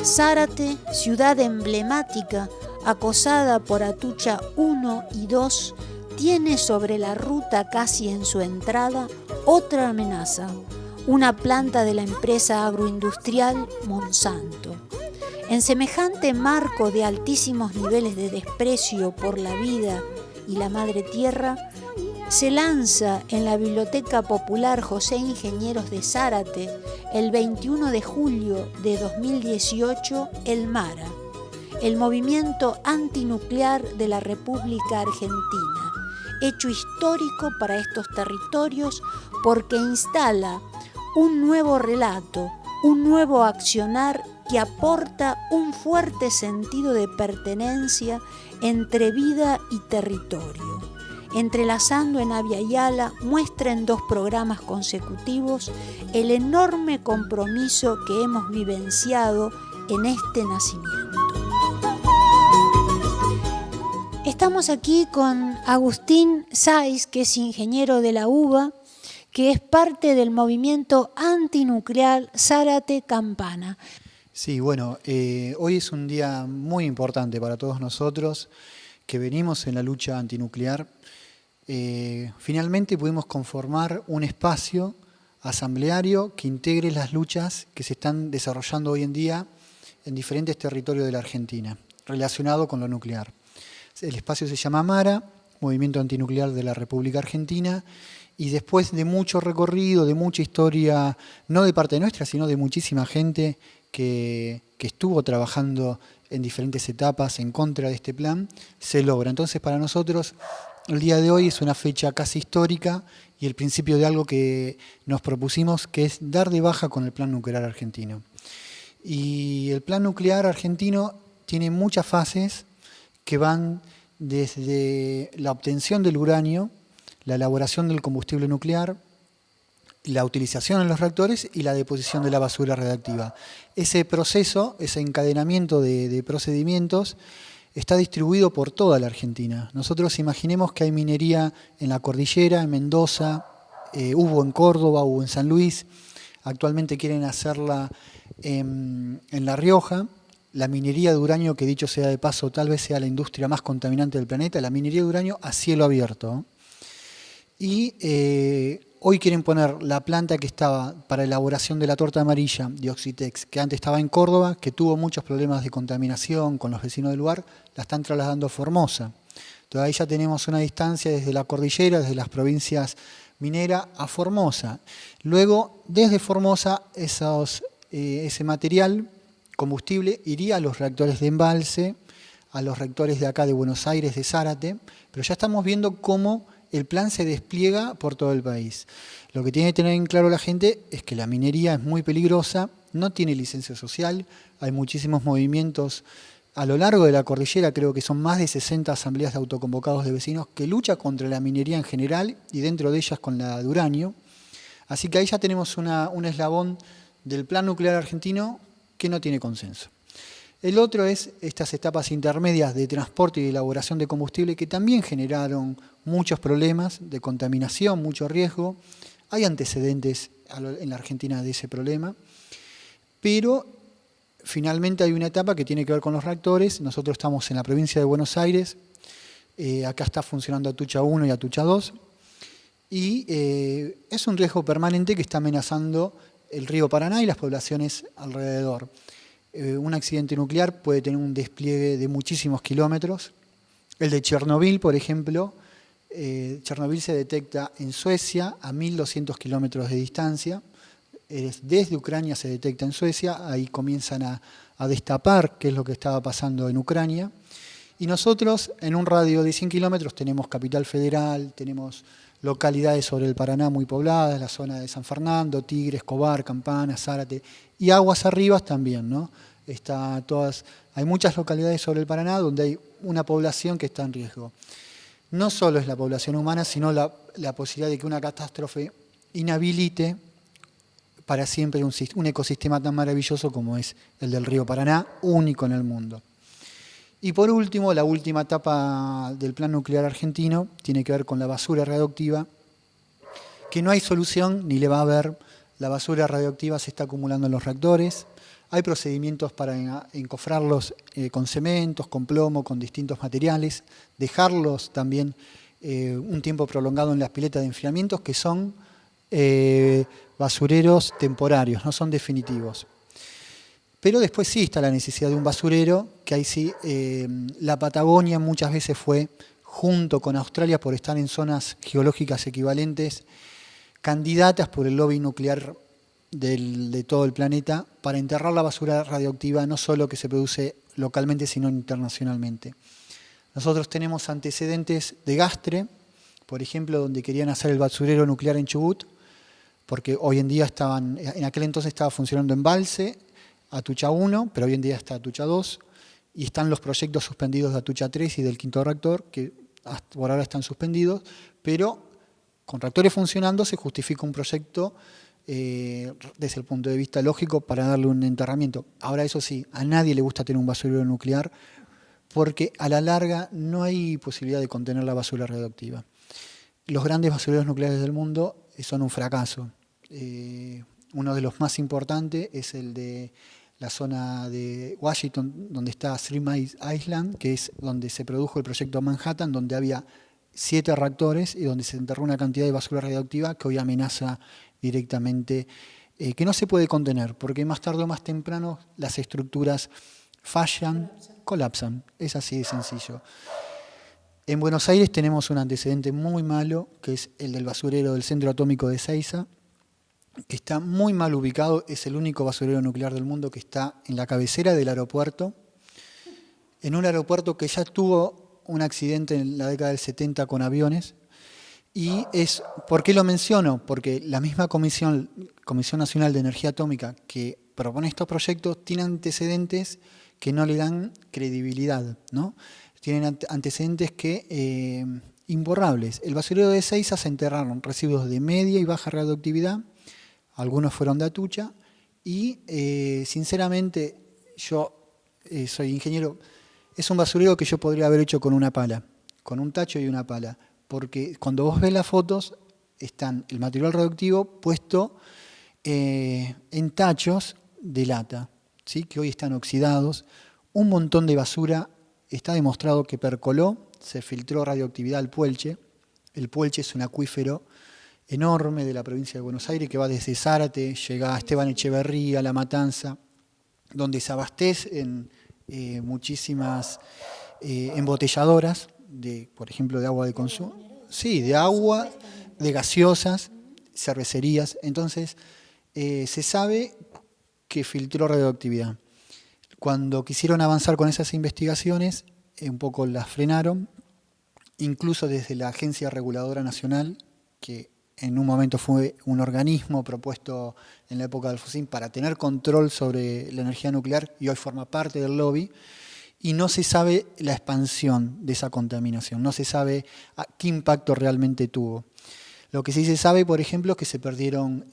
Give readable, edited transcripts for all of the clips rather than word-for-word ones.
Zárate, ciudad emblemática, acosada por Atucha I y II, tiene sobre la ruta casi en su entrada otra amenaza, una planta de la empresa agroindustrial Monsanto. En semejante marco de altísimos niveles de desprecio por la vida y la madre tierra, se lanza en la Biblioteca Popular José Ingenieros de Zárate el 21 de julio de 2018 el MARA, el Movimiento Antinuclear de la República Argentina, hecho histórico para estos territorios porque instala un nuevo relato, un nuevo accionar que aporta un fuerte sentido de pertenencia entre vida y territorio. Entrelazando en Avia Yala, muestra en 2 programas consecutivos el enorme compromiso que hemos vivenciado en este nacimiento. Estamos aquí con Agustín Saiz, que es ingeniero de la UBA, que es parte del movimiento antinuclear Zárate Campana. Sí, bueno, hoy es un día muy importante para todos nosotros que venimos en la lucha antinuclear. Finalmente pudimos conformar un espacio asambleario que integre las luchas que se están desarrollando hoy en día en diferentes territorios de la Argentina, relacionado con lo nuclear. El espacio se llama MARA, Movimiento Antinuclear de la República Argentina, y después de mucho recorrido, de mucha historia, no de parte nuestra, sino de muchísima gente que estuvo trabajando en diferentes etapas en contra de este plan, se logra. Entonces, para nosotros, el día de hoy es una fecha casi histórica y el principio de algo que nos propusimos, que es dar de baja con el plan nuclear argentino. Y el plan nuclear argentino tiene muchas fases que van desde la obtención del uranio, la elaboración del combustible nuclear, la utilización en los reactores y la deposición de la basura radiactiva. Ese proceso, ese encadenamiento de procedimientos, está distribuido por toda la Argentina. Nosotros imaginemos que hay minería en la cordillera, en Mendoza, hubo en Córdoba, hubo en San Luis, actualmente quieren hacerla en La Rioja. La minería de uranio, que dicho sea de paso, tal vez sea la industria más contaminante del planeta, la minería de uranio a cielo abierto. Y hoy quieren poner la planta que estaba para elaboración de la torta amarilla de Oxitex, que antes estaba en Córdoba, que tuvo muchos problemas de contaminación con los vecinos del lugar, la están trasladando a Formosa. Entonces ahí ya tenemos una distancia desde la cordillera, desde las provincias mineras a Formosa. Luego, desde Formosa, ese material, combustible, iría a los reactores de embalse, a los reactores de acá de Buenos Aires, de Zárate, pero ya estamos viendo cómo el plan se despliega por todo el país. Lo que tiene que tener en claro la gente es que la minería es muy peligrosa, no tiene licencia social, hay muchísimos movimientos a lo largo de la cordillera, creo que son más de 60 asambleas de autoconvocados de vecinos que luchan contra la minería en general y dentro de ellas con la de uranio. Así que ahí ya tenemos un eslabón del plan nuclear argentino que no tiene consenso. El otro es estas etapas intermedias de transporte y elaboración de combustible que también generaron muchos problemas de contaminación, mucho riesgo. Hay antecedentes en la Argentina de ese problema, pero finalmente hay una etapa que tiene que ver con los reactores. Nosotros estamos en la provincia de Buenos Aires, acá está funcionando Atucha 1 y Atucha 2, y es un riesgo permanente que está amenazando el río Paraná y las poblaciones alrededor. Un accidente nuclear puede tener un despliegue de muchísimos kilómetros. El de Chernobyl, por ejemplo, Chernobyl se detecta en Suecia a 1.200 kilómetros de distancia. Desde Ucrania se detecta en Suecia, ahí comienzan a destapar qué es lo que estaba pasando en Ucrania. Y nosotros, en un radio de 100 kilómetros, tenemos Capital Federal, tenemos localidades sobre el Paraná muy pobladas, la zona de San Fernando, Tigre, Escobar, Campana, Zárate, y aguas arriba también, ¿no? Hay muchas localidades sobre el Paraná donde hay una población que está en riesgo. No solo es la población humana, sino la posibilidad de que una catástrofe inhabilite para siempre un ecosistema tan maravilloso como es el del río Paraná, único en el mundo. Y por último, la última etapa del Plan Nuclear Argentino tiene que ver con la basura radioactiva, que no hay solución ni le va a haber. La basura radioactiva se está acumulando en los reactores. Hay procedimientos para encofrarlos con cementos, con plomo, con distintos materiales, dejarlos también un tiempo prolongado en las piletas de enfriamiento, que son basureros temporarios, no son definitivos. Pero después sí está la necesidad de un basurero, que ahí sí, la Patagonia muchas veces fue, junto con Australia, por estar en zonas geológicas equivalentes, candidatas por el lobby nuclear de todo el planeta para enterrar la basura radioactiva, no solo que se produce localmente, sino internacionalmente. Nosotros tenemos antecedentes de Gastre, por ejemplo, donde querían hacer el basurero nuclear en Chubut, porque hoy en día en aquel entonces estaba funcionando Embalse, Atucha 1, pero hoy en día está Atucha 2, y están los proyectos suspendidos de Atucha 3 y del quinto reactor, que por ahora están suspendidos, pero con reactores funcionando se justifica un proyecto desde el punto de vista lógico para darle un enterramiento. Ahora, eso sí, a nadie le gusta tener un basurero nuclear, porque a la larga no hay posibilidad de contener la basura radioactiva. Los grandes basureros nucleares del mundo son un fracaso. Uno de los más importantes es el de la zona de Washington, donde está Three Mile Island, que es donde se produjo el proyecto Manhattan, donde había 7 reactores y donde se enterró una cantidad de basura radioactiva que hoy amenaza directamente, que no se puede contener, porque más tarde o más temprano las estructuras fallan, colapsan. Es así de sencillo. En Buenos Aires tenemos un antecedente muy malo, que es el del basurero del Centro Atómico de Ezeiza, que está muy mal ubicado, es el único basurero nuclear del mundo que está en la cabecera del aeropuerto, en un aeropuerto que ya tuvo un accidente en la década del 70 con aviones. Y ¿por qué lo menciono? Porque la misma Comisión Nacional de Energía Atómica que propone estos proyectos tiene antecedentes que no le dan credibilidad, ¿no? Tienen antecedentes imborrables. El basurero de Ezeiza se enterraron residuos de media y baja radioactividad, algunos fueron de Atucha, y sinceramente yo soy ingeniero, es un basurero que yo podría haber hecho con una pala, con un tacho y una pala, porque cuando vos ves las fotos están el material radioactivo puesto en tachos de lata, ¿sí? Que hoy están oxidados, un montón de basura, está demostrado que percoló, se filtró radioactividad al Puelche. El Puelche es un acuífero enorme de la provincia de Buenos Aires que va desde Zárate, llega a Esteban Echeverría, La Matanza, donde se abastecen muchísimas embotelladoras, por ejemplo, de agua de consumo. Sí, de agua, de gaseosas, cervecerías. Entonces, se sabe que filtró radioactividad. Cuando quisieron avanzar con esas investigaciones, un poco las frenaron, incluso desde la Agencia Reguladora Nacional, que en un momento fue un organismo propuesto en la época del Alfonsín para tener control sobre la energía nuclear y hoy forma parte del lobby, y no se sabe la expansión de esa contaminación, no se sabe qué impacto realmente tuvo. Lo que sí se sabe, por ejemplo, es que se perdieron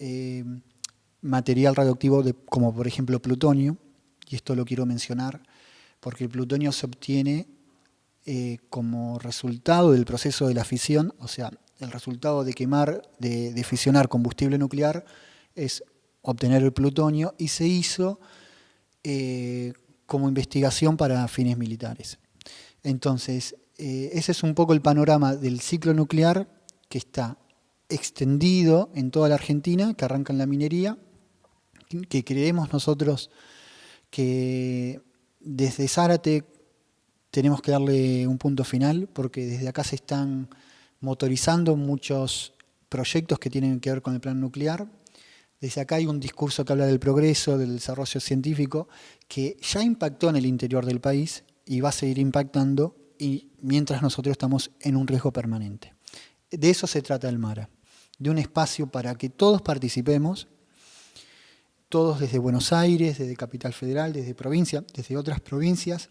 material radioactivo como por ejemplo plutonio, y esto lo quiero mencionar, porque el plutonio se obtiene como resultado del proceso de la fisión, o sea, el resultado de de fisionar combustible nuclear es obtener el plutonio, y se hizo como investigación para fines militares. Entonces, ese es un poco el panorama del ciclo nuclear que está extendido en toda la Argentina, que arranca en la minería, que creemos nosotros que desde Zárate tenemos que darle un punto final, porque desde acá se están motorizando muchos proyectos que tienen que ver con el plan nuclear. Desde acá hay un discurso que habla del progreso, del desarrollo científico, que ya impactó en el interior del país y va a seguir impactando, y mientras nosotros estamos en un riesgo permanente. De eso se trata el MARA, de un espacio para que todos participemos, todos desde Buenos Aires, desde Capital Federal, desde provincia, desde otras provincias.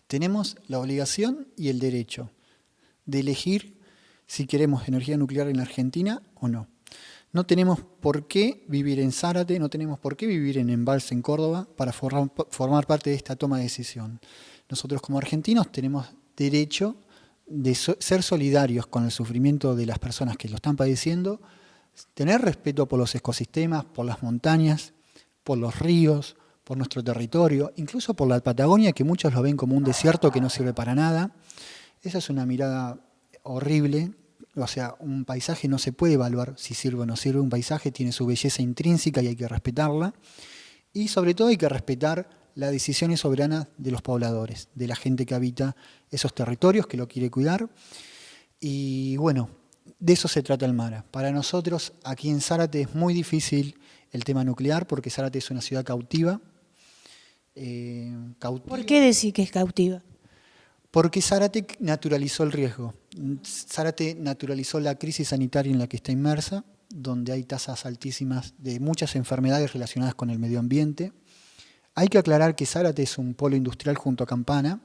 Tenemos la obligación y el derecho de elegir si queremos energía nuclear en la Argentina o no. No tenemos por qué vivir en Zárate, no tenemos por qué vivir en Embalse, en Córdoba, para formar parte de esta toma de decisión. Nosotros como argentinos tenemos derecho de ser solidarios con el sufrimiento de las personas que lo están padeciendo, tener respeto por los ecosistemas, por las montañas, por los ríos, por nuestro territorio, incluso por la Patagonia, que muchos lo ven como un desierto que no sirve para nada. Esa es una mirada horrible. O sea, un paisaje no se puede evaluar si sirve o no sirve. Un paisaje tiene su belleza intrínseca y hay que respetarla. Y sobre todo hay que respetar las decisiones soberanas de los pobladores, de la gente que habita esos territorios, que lo quiere cuidar. Y bueno, de eso se trata el MARA. Para nosotros, aquí en Zárate, es muy difícil el tema nuclear, porque Zárate es una ciudad cautiva. ¿Por qué decir que es cautiva? Porque Zárate naturalizó el riesgo. Zárate naturalizó la crisis sanitaria en la que está inmersa, donde hay tasas altísimas de muchas enfermedades relacionadas con el medio ambiente. Hay que aclarar que Zárate es un polo industrial junto a Campana,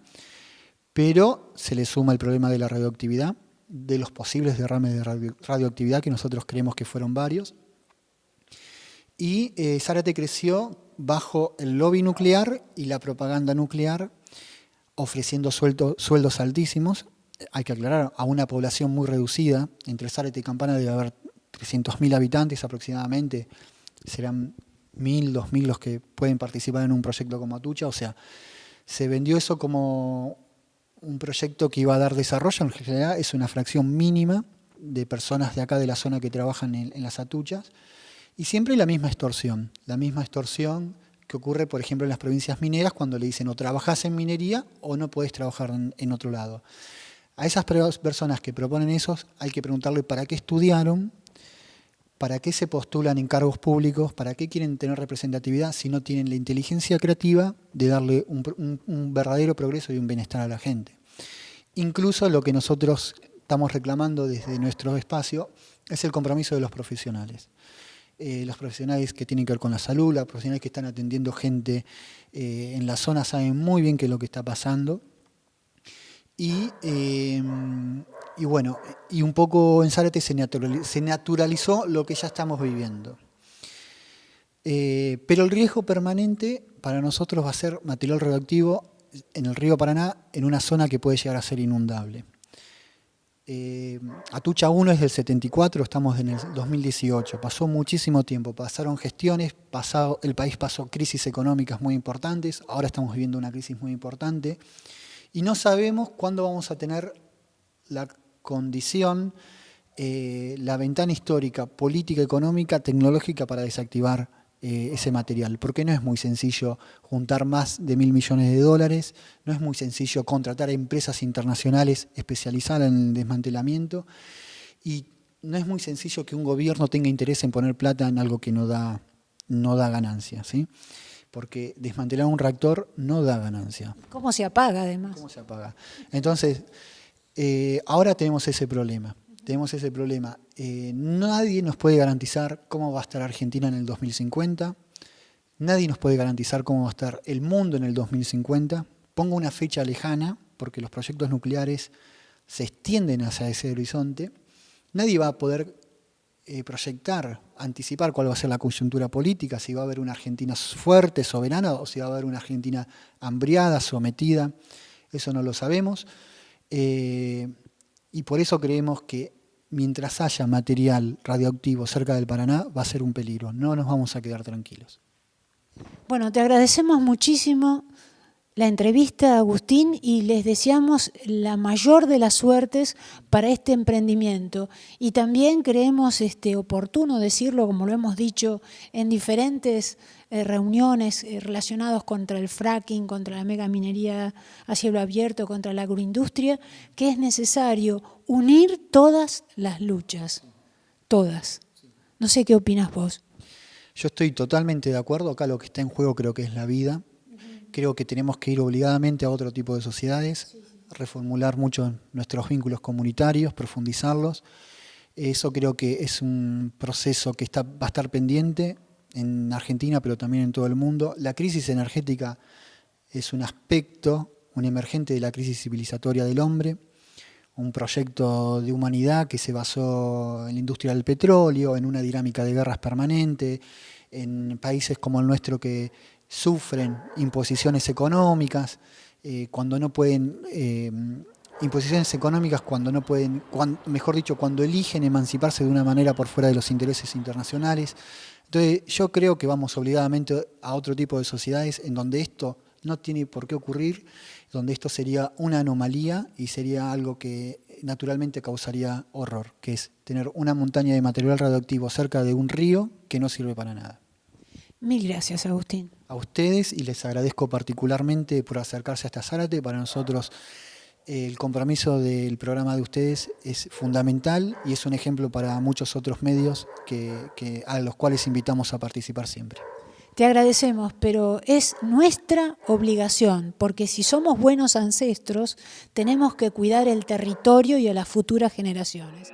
pero se le suma el problema de la radioactividad, de los posibles derrames de radioactividad, que nosotros creemos que fueron varios. Y Zárate creció bajo el lobby nuclear y la propaganda nuclear, ofreciendo sueldos altísimos. Hay que aclarar, a una población muy reducida. Entre Zárate y Campana debe haber 300.000 habitantes aproximadamente. Serán 1.000, 2.000 los que pueden participar en un proyecto como Atucha. O sea, se vendió eso como un proyecto que iba a dar desarrollo. En realidad es una fracción mínima de personas de acá de la zona que trabajan en las Atuchas. Y siempre la misma extorsión que ocurre, por ejemplo, en las provincias mineras, cuando le dicen o trabajás en minería o no podés trabajar en otro lado. A esas personas que proponen eso hay que preguntarle para qué estudiaron, para qué se postulan en cargos públicos, para qué quieren tener representatividad si no tienen la inteligencia creativa de darle un verdadero progreso y un bienestar a la gente. Incluso lo que nosotros estamos reclamando desde nuestro espacio es el compromiso de los profesionales. Los profesionales que tienen que ver con la salud, los profesionales que están atendiendo gente en la zona saben muy bien qué es lo que está pasando. Y bueno, y un poco en Zárate se naturalizó lo que ya estamos viviendo. Pero el riesgo permanente para nosotros va a ser material radioactivo en el río Paraná, en una zona que puede llegar a ser inundable. Atucha 1 es del 74, estamos en el 2018, pasó muchísimo tiempo, pasaron gestiones, el país pasó crisis económicas muy importantes, ahora estamos viviendo una crisis muy importante y no sabemos cuándo vamos a tener la condición, la ventana histórica, política, económica, tecnológica para desactivar ese material, porque no es muy sencillo juntar más de 1.000 millones de dólares, no es muy sencillo contratar a empresas internacionales especializadas en el desmantelamiento y no es muy sencillo que un gobierno tenga interés en poner plata en algo que no da ganancia, ¿sí? Porque desmantelar un reactor no da ganancia. ¿Cómo se apaga además? ¿Cómo se apaga? Entonces, ahora tenemos ese problema. Nadie nos puede garantizar cómo va a estar Argentina en el 2050. Nadie nos puede garantizar cómo va a estar el mundo en el 2050. Pongo una fecha lejana, porque los proyectos nucleares se extienden hacia ese horizonte. Nadie va a poder proyectar, anticipar cuál va a ser la coyuntura política, si va a haber una Argentina fuerte, soberana, o si va a haber una Argentina hambriada, sometida. Eso no lo sabemos. Y por eso creemos que mientras haya material radioactivo cerca del Paraná, va a ser un peligro. No nos vamos a quedar tranquilos. Bueno, te agradecemos muchísimo la entrevista, Agustín, y les deseamos la mayor de las suertes para este emprendimiento. Y también creemos oportuno decirlo, como lo hemos dicho en diferentes reuniones relacionadas contra el fracking, contra la megaminería a cielo abierto, contra la agroindustria, que es necesario unir todas las luchas, todas. No sé qué opinas vos. Yo estoy totalmente de acuerdo. Acá lo que está en juego creo que es la vida. Creo que tenemos que ir obligadamente a otro tipo de sociedades, reformular mucho nuestros vínculos comunitarios, profundizarlos. Eso creo que es un proceso que va a estar pendiente en Argentina, pero también en todo el mundo. La crisis energética es un aspecto, un emergente de la crisis civilizatoria del hombre, un proyecto de humanidad que se basó en la industria del petróleo, en una dinámica de guerras permanente, en países como el nuestro que sufren imposiciones económicas, cuando no pueden, imposiciones económicas cuando no pueden, mejor dicho, cuando eligen emanciparse de una manera por fuera de los intereses internacionales. Entonces yo creo que vamos obligadamente a otro tipo de sociedades en donde esto no tiene por qué ocurrir, donde esto sería una anomalía y sería algo que naturalmente causaría horror, que es tener una montaña de material radioactivo cerca de un río que no sirve para nada. Mil gracias, Agustín. A ustedes, y les agradezco particularmente por acercarse a esta Zárate. Para nosotros el compromiso del programa de ustedes es fundamental y es un ejemplo para muchos otros medios a los cuales invitamos a participar siempre. Te agradecemos, pero es nuestra obligación, porque si somos buenos ancestros, tenemos que cuidar el territorio y a las futuras generaciones.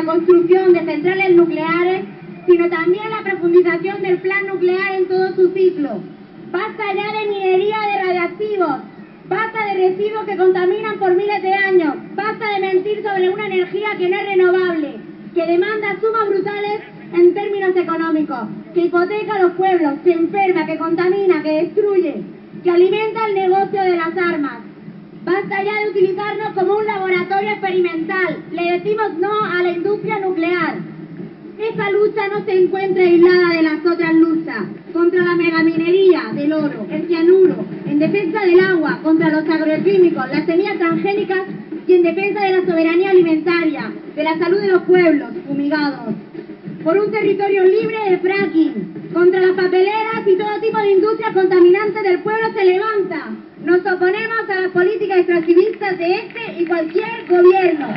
construcción de centrales nucleares, sino también la profundización del plan nuclear en todo su ciclo. Basta ya de minería de radiactivos, basta de residuos que contaminan por miles de años, basta de mentir sobre una energía que no es renovable, que demanda sumas brutales en términos económicos, que hipoteca a los pueblos, que enferma, que contamina, que destruye, que alimenta el negocio de las armas. Basta ya de utilizarnos como un laboratorio experimental. Le decimos no a la industria nuclear. Esa lucha no se encuentra aislada de las otras luchas. Contra la megaminería del oro, el cianuro, en defensa del agua, contra los agroquímicos, las semillas transgénicas y en defensa de la soberanía alimentaria, de la salud de los pueblos fumigados. Por un territorio libre de fracking, contra las papeleras y todo tipo de industrias contaminantes del pueblo se levanta. Nos oponemos a las políticas extractivistas de este y cualquier gobierno.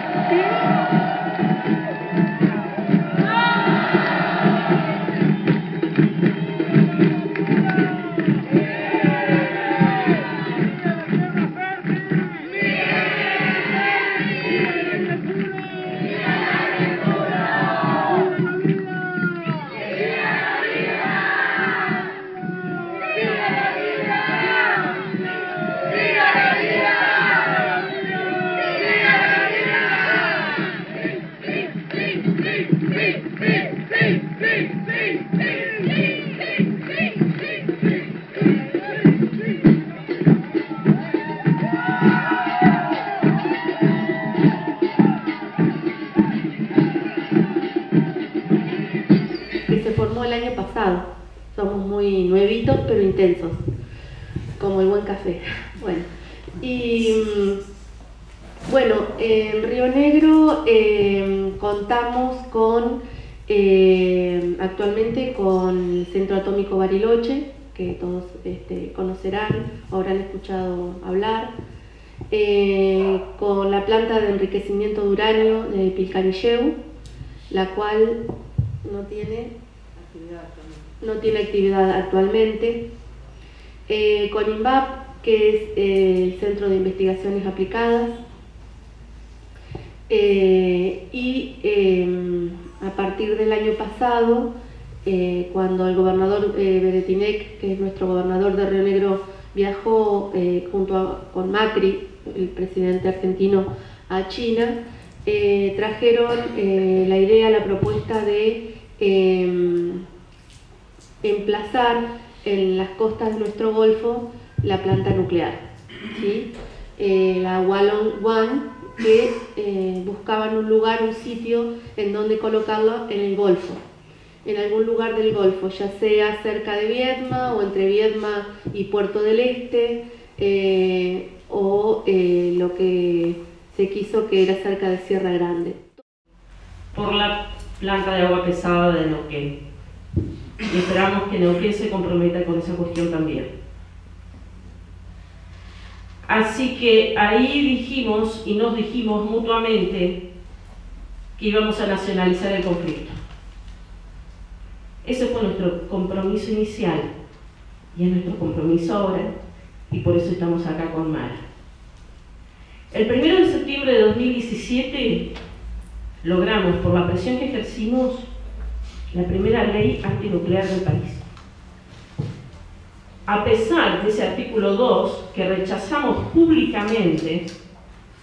Somos muy nuevitos pero intensos, como el buen café. Bueno, y bueno, en Río Negro contamos con actualmente con el Centro Atómico Bariloche, que todos conocerán o habrán escuchado hablar, con la planta de enriquecimiento de uranio de Pilcanilleu, la cual no tiene actividad actualmente, con INVAP, que es el Centro de Investigaciones Aplicadas, y a partir del año pasado cuando el gobernador Beretinec, que es nuestro gobernador de Río Negro, viajó con Macri, el presidente argentino, a China, trajeron la idea, la propuesta de emplazar en las costas de nuestro golfo la planta nuclear, ¿sí? La Wallong One, que buscaban un lugar, un sitio en donde colocarlo en el golfo, en algún lugar del golfo, ya sea cerca de Viedma o entre Viedma y Puerto del Este, o lo que se quiso que era cerca de Sierra Grande. Por la planta de agua pesada de Neuquén. Y esperamos que Neuquén se comprometa con esa cuestión también. Así que ahí dijimos y nos dijimos mutuamente que íbamos a nacionalizar el conflicto. Ese fue nuestro compromiso inicial y es nuestro compromiso ahora, y por eso estamos acá con Mara. El 1 de septiembre de 2017 logramos, por la presión que ejercimos, la primera ley antinuclear del país. A pesar de ese artículo 2 que rechazamos públicamente,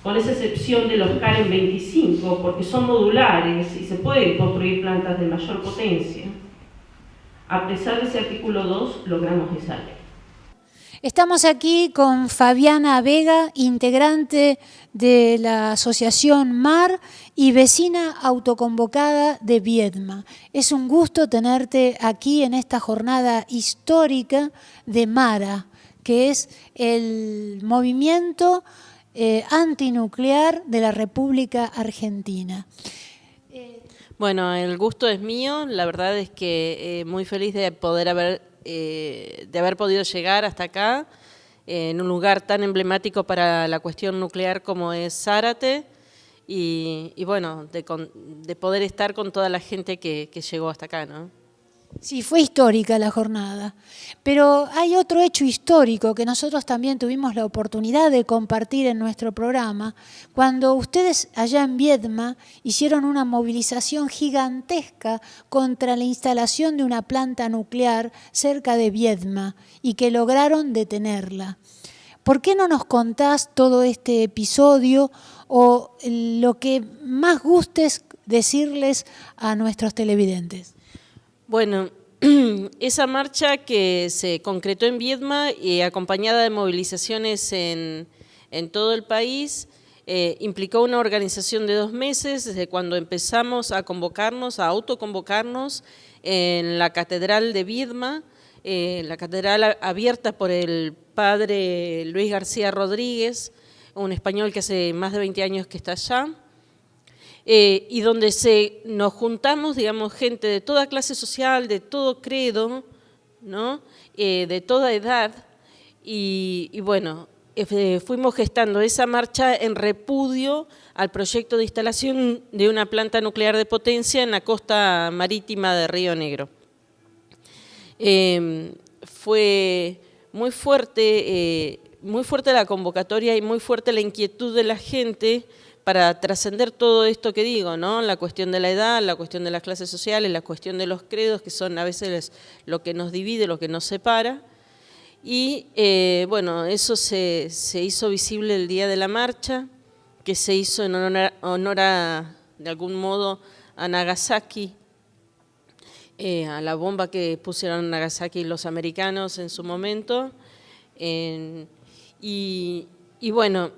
con esa excepción de los CAREN 25, porque son modulares y se pueden construir plantas de mayor potencia, a pesar de ese artículo 2 logramos esa ley. Estamos aquí con Fabiana Vega, integrante de la asociación MAR y vecina autoconvocada de Viedma. Es un gusto tenerte aquí en esta jornada histórica de MARA, que es el movimiento antinuclear de la República Argentina. Bueno, el gusto es mío. La verdad es que muy feliz de poder haber podido llegar hasta acá, en un lugar tan emblemático para la cuestión nuclear como es Zárate, y bueno, de poder estar con toda la gente que llegó hasta acá, ¿no? Sí, fue histórica la jornada, pero hay otro hecho histórico que nosotros también tuvimos la oportunidad de compartir en nuestro programa, cuando ustedes allá en Viedma hicieron una movilización gigantesca contra la instalación de una planta nuclear cerca de Viedma y que lograron detenerla. ¿Por qué no nos contás todo este episodio o lo que más gustes decirles a nuestros televidentes? Bueno, esa marcha que se concretó en Viedma y acompañada de movilizaciones en todo el país, implicó una organización de 2 meses, desde cuando empezamos a convocarnos, a autoconvocarnos en la Catedral de Viedma, la catedral abierta por el padre Luis García Rodríguez, un español que hace más de 20 años que está allá. Y donde nos juntamos, digamos, gente de toda clase social, de todo credo, ¿no? De toda edad, y bueno, fuimos gestando esa marcha en repudio al proyecto de instalación de una planta nuclear de potencia en la costa marítima de Río Negro. Fue muy fuerte la convocatoria y muy fuerte la inquietud de la gente para trascender todo esto que digo, ¿no? La cuestión de la edad, la cuestión de las clases sociales, la cuestión de los credos, que son a veces lo que nos divide, lo que nos separa. Y bueno, eso se hizo visible el día de la marcha, que se hizo en honor a, de algún modo, a Nagasaki, a la bomba que pusieron en Nagasaki los americanos en su momento. Y bueno,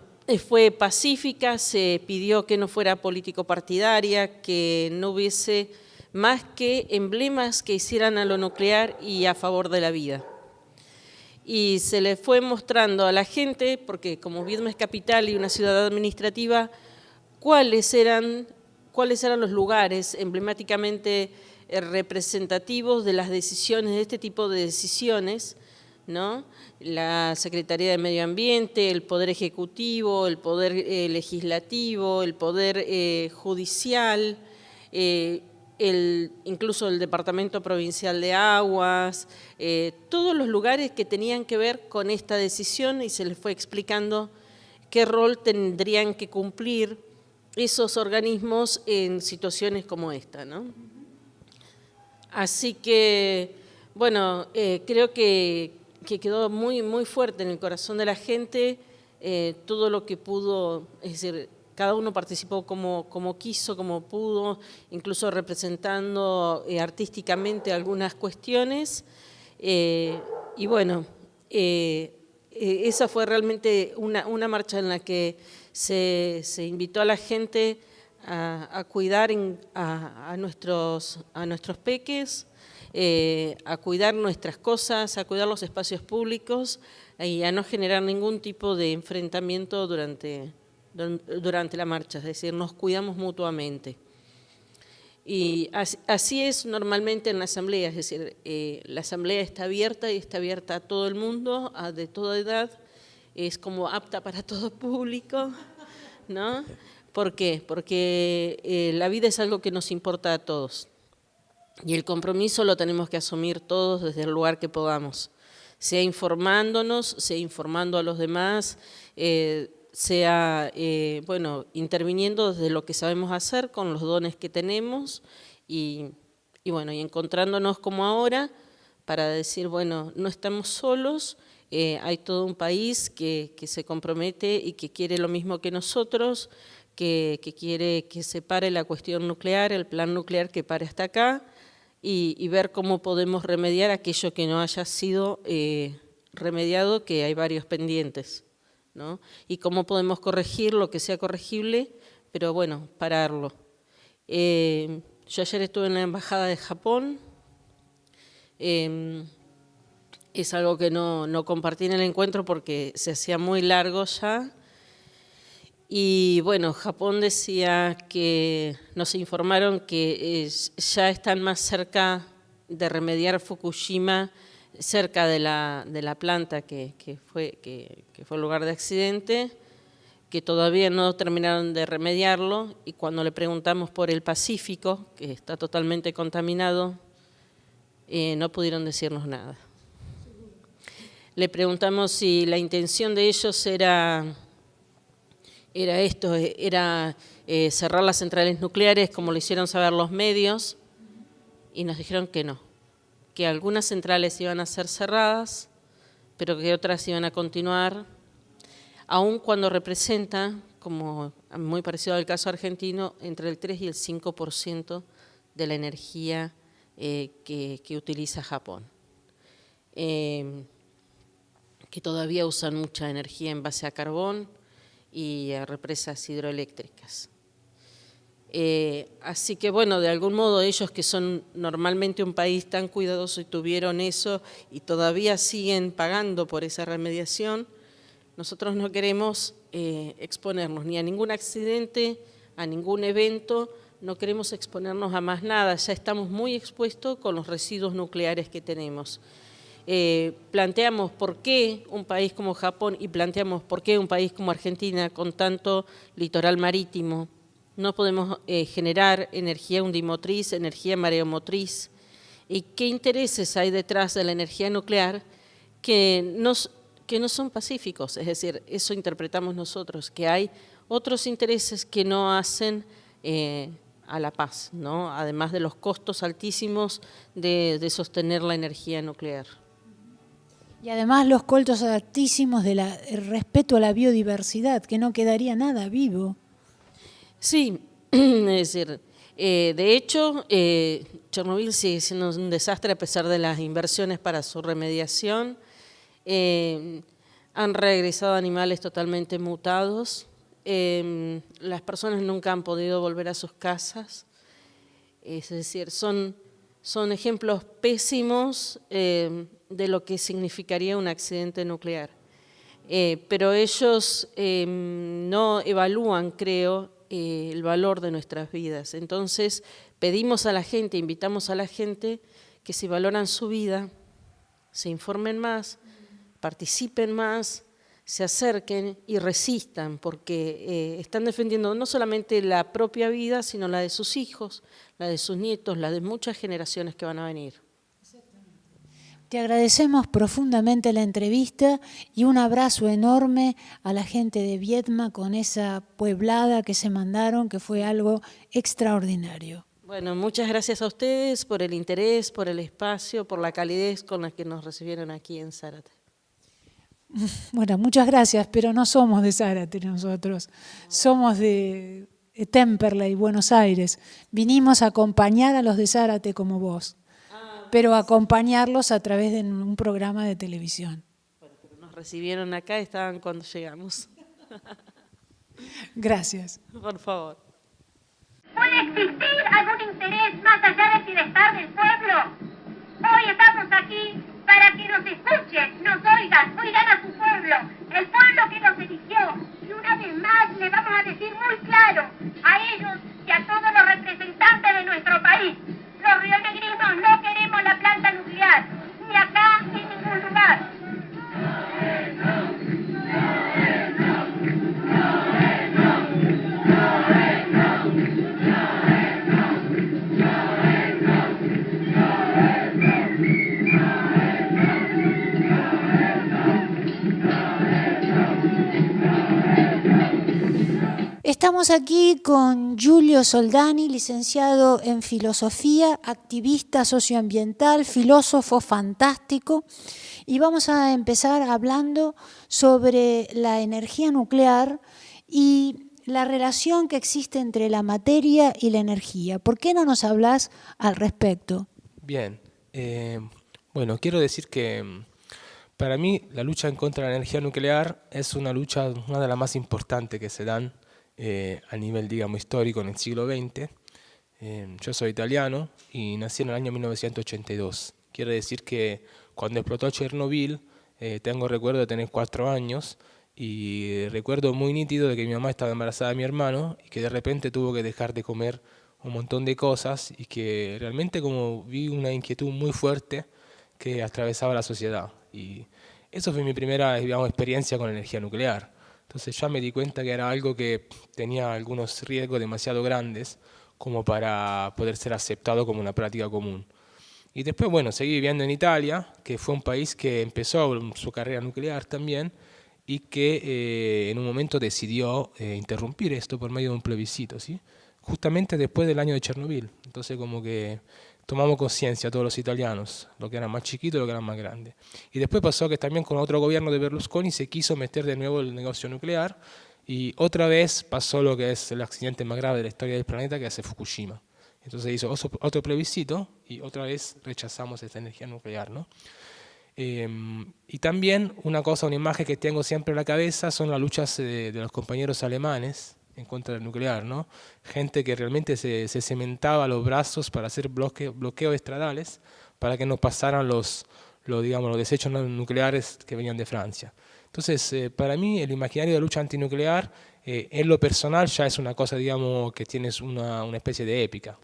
fue pacífica, se pidió que no fuera político-partidaria, que no hubiese más que emblemas que hicieran a lo nuclear y a favor de la vida. Y se le fue mostrando a la gente, porque como Viedma es capital y una ciudad administrativa, cuáles eran los lugares emblemáticamente representativos de las decisiones, de este tipo de decisiones, ¿no? La Secretaría de Medio Ambiente, el Poder Ejecutivo, el Poder Legislativo, el Poder Judicial, incluso el Departamento Provincial de Aguas, todos los lugares que tenían que ver con esta decisión, y se les fue explicando qué rol tendrían que cumplir esos organismos en situaciones como esta, ¿no? Así que, bueno, creo que quedó muy, muy fuerte en el corazón de la gente todo lo que pudo, es decir, cada uno participó como quiso, como pudo, incluso representando artísticamente algunas cuestiones. Y bueno, esa fue realmente una marcha en la que se invitó a la gente a cuidar a nuestros peques, a cuidar nuestras cosas, a cuidar los espacios públicos y a no generar ningún tipo de enfrentamiento durante la marcha, es decir, nos cuidamos mutuamente. Y así es normalmente en la asamblea, es decir, la asamblea está abierta y está abierta a todo el mundo, de toda edad, es como apta para todo público, ¿no? ¿Por qué? Porque la vida es algo que nos importa a todos y el compromiso lo tenemos que asumir todos desde el lugar que podamos, sea informándonos, sea informando a los demás, sea bueno, interviniendo desde lo que sabemos hacer con los dones que tenemos y bueno, y encontrándonos como ahora para decir, bueno, no estamos solos, hay todo un país que se compromete y que quiere lo mismo que nosotros, que quiere que se pare la cuestión nuclear, el plan nuclear que pare hasta acá y ver cómo podemos remediar aquello que no haya sido remediado, que hay varios pendientes, ¿no? Y cómo podemos corregir lo que sea corregible, pero bueno, pararlo. Yo ayer estuve en la Embajada de Japón, es algo que no compartí en el encuentro porque se hacía muy largo ya, y bueno, Japón decía que nos informaron que ya están más cerca de remediar Fukushima, cerca de la planta que fue el lugar de accidente, que todavía no terminaron de remediarlo, y cuando le preguntamos por el Pacífico, que está totalmente contaminado, no pudieron decirnos nada. Le preguntamos si la intención de ellos era cerrar las centrales nucleares, como lo hicieron saber los medios, y nos dijeron que no, que algunas centrales iban a ser cerradas, pero que otras iban a continuar, aun cuando representa, como muy parecido al caso argentino, entre el 3 y el 5% de la energía que utiliza Japón. Que todavía usan mucha energía en base a carbón y a represas hidroeléctricas. Así que bueno, de algún modo ellos, que son normalmente un país tan cuidadoso y tuvieron eso y todavía siguen pagando por esa remediación, nosotros no queremos exponernos ni a ningún accidente, a ningún evento, no queremos exponernos a más nada, ya estamos muy expuestos con los residuos nucleares que tenemos. Planteamos por qué un país como Japón y planteamos por qué un país como Argentina, con tanto litoral marítimo, no podemos generar energía undimotriz, energía mareomotriz, y qué intereses hay detrás de la energía nuclear que no son pacíficos, es decir, eso interpretamos nosotros, que hay otros intereses que no hacen a la paz, ¿no? Además de los costos altísimos de sostener la energía nuclear. Y además los costos altísimos del respeto a la biodiversidad, que no quedaría nada vivo. Sí, es decir, de hecho, Chernobyl sigue siendo un desastre a pesar de las inversiones para su remediación. Han regresado animales totalmente mutados. Las personas nunca han podido volver a sus casas. Es decir, son ejemplos pésimos de lo que significaría un accidente nuclear. Pero ellos no evalúan, creo, el valor de nuestras vidas. Entonces pedimos a la gente, invitamos a la gente que si valoran su vida, se informen más, participen más, se acerquen y resistan, porque están defendiendo no solamente la propia vida, sino la de sus hijos, la de sus nietos, la de muchas generaciones que van a venir. Te agradecemos profundamente la entrevista y un abrazo enorme a la gente de Viedma con esa pueblada que se mandaron, que fue algo extraordinario. Bueno, muchas gracias a ustedes por el interés, por el espacio, por la calidez con la que nos recibieron aquí en Zárate. Bueno, muchas gracias, pero no somos de Zárate nosotros, somos de Temperley, Buenos Aires. Vinimos a acompañar a los de Zárate como vos, pero acompañarlos a través de un programa de televisión. Bueno, pero nos recibieron acá, estaban cuando llegamos. Gracias. Por favor. ¿Puede existir algún interés más allá del bienestar del pueblo? Hoy estamos aquí para que nos escuchen, nos oigan a su pueblo, el pueblo que nos eligió. Y una vez más le vamos a decir muy claro a ellos y a todos los representantes de nuestro país: los rionegrinos no queremos la planta nuclear, ni acá ni en ningún lugar. Estamos aquí con Giulio Soldani, licenciado en Filosofía, activista socioambiental, filósofo fantástico, y vamos a empezar hablando sobre la energía nuclear y la relación que existe entre la materia y la energía. ¿Por qué no nos hablas al respecto? Bien, bueno, quiero decir que para mí la lucha en contra de la energía nuclear es una lucha, una de las más importantes que se dan a nivel, digamos, histórico en el siglo XX. Yo soy italiano y nací en el año 1982. Quiere decir que cuando explotó Chernobyl, tengo recuerdo de tener 4 años y recuerdo muy nítido de que mi mamá estaba embarazada de mi hermano y que de repente tuvo que dejar de comer un montón de cosas y que realmente como vi una inquietud muy fuerte que atravesaba la sociedad. Y eso fue mi primera, digamos, experiencia con energía nuclear. Entonces ya me di cuenta que era algo que tenía algunos riesgos demasiado grandes como para poder ser aceptado como una práctica común. Y después, bueno, seguí viviendo en Italia, que fue un país que empezó su carrera nuclear también y que en un momento decidió interrumpir esto por medio de un plebiscito, ¿sí? Justamente después del año de Chernobyl. Entonces como que tomamos conciencia todos los italianos, los que eran más chiquitos y los que eran más grandes. Y después pasó que también con otro gobierno de Berlusconi se quiso meter de nuevo el negocio nuclear y otra vez pasó lo que es el accidente más grave de la historia del planeta, que es Fukushima. Entonces hizo otro plebiscito y otra vez rechazamos esta energía nuclear, ¿no? Y también una imagen que tengo siempre en la cabeza son las luchas de los compañeros alemanes en contra del nuclear, ¿no? Gente que realmente se cementaba los brazos para hacer bloqueos estradales para que no pasaran los desechos nucleares que venían de Francia. Entonces, para mí el imaginario de lucha antinuclear en lo personal ya es una cosa, digamos, que tienes una especie de épica.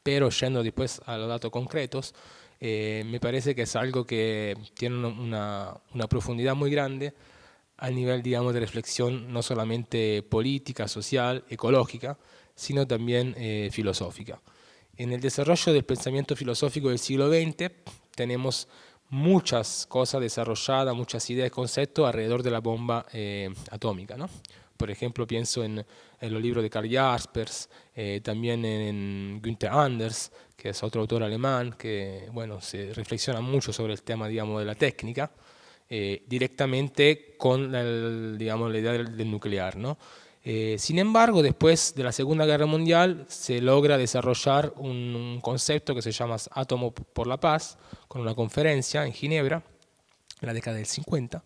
Pero yendo después a los datos concretos, me parece que es algo que tiene una profundidad muy grande a nivel, digamos, de reflexión no solamente política, social, ecológica, sino también filosófica. En el desarrollo del pensamiento filosófico del siglo XX tenemos muchas cosas desarrolladas, muchas ideas y conceptos alrededor de la bomba atómica, ¿no? Por ejemplo, pienso en los libros de Karl Jaspers, también en Günther Anders, que es otro autor alemán, que bueno, se reflexiona mucho sobre el tema, digamos, de la técnica, directamente con la idea del nuclear, ¿no? Sin embargo, después de la Segunda Guerra Mundial se logra desarrollar un concepto que se llama Átomo por la Paz, con una conferencia en Ginebra, en la década del 50,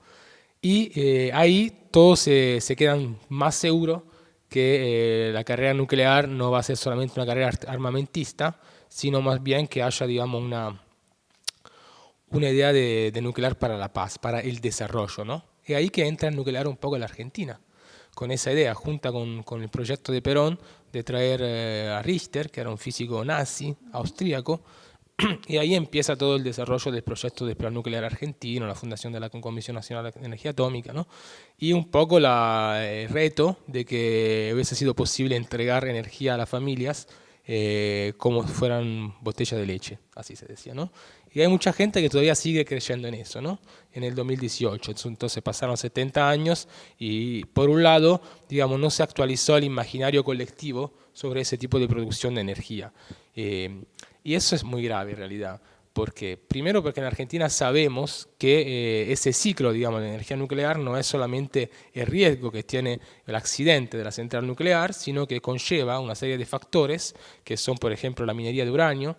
y ahí todos se quedan más seguros que la carrera nuclear no va a ser solamente una carrera armamentista, sino más bien que haya, digamos, una idea de nuclear para la paz, para el desarrollo, ¿no? Y ahí que entra el nuclear un poco en la Argentina, con esa idea, junta con el proyecto de Perón de traer a Richter, que era un físico nazi, austríaco, y ahí empieza todo el desarrollo del proyecto del Plan Nuclear Argentino, la fundación de la Comisión Nacional de Energía Atómica, ¿no? Y un poco el reto de que hubiese sido posible entregar energía a las familias como fueran botellas de leche, así se decía, ¿no? Y hay mucha gente que todavía sigue creyendo en eso, ¿no? En el 2018, entonces pasaron 70 años y por un lado, digamos, no se actualizó el imaginario colectivo sobre ese tipo de producción de energía. Y eso es muy grave en realidad, primero porque en Argentina sabemos que ese ciclo, digamos, de energía nuclear no es solamente el riesgo que tiene el accidente de la central nuclear, sino que conlleva una serie de factores que son, por ejemplo, la minería de uranio,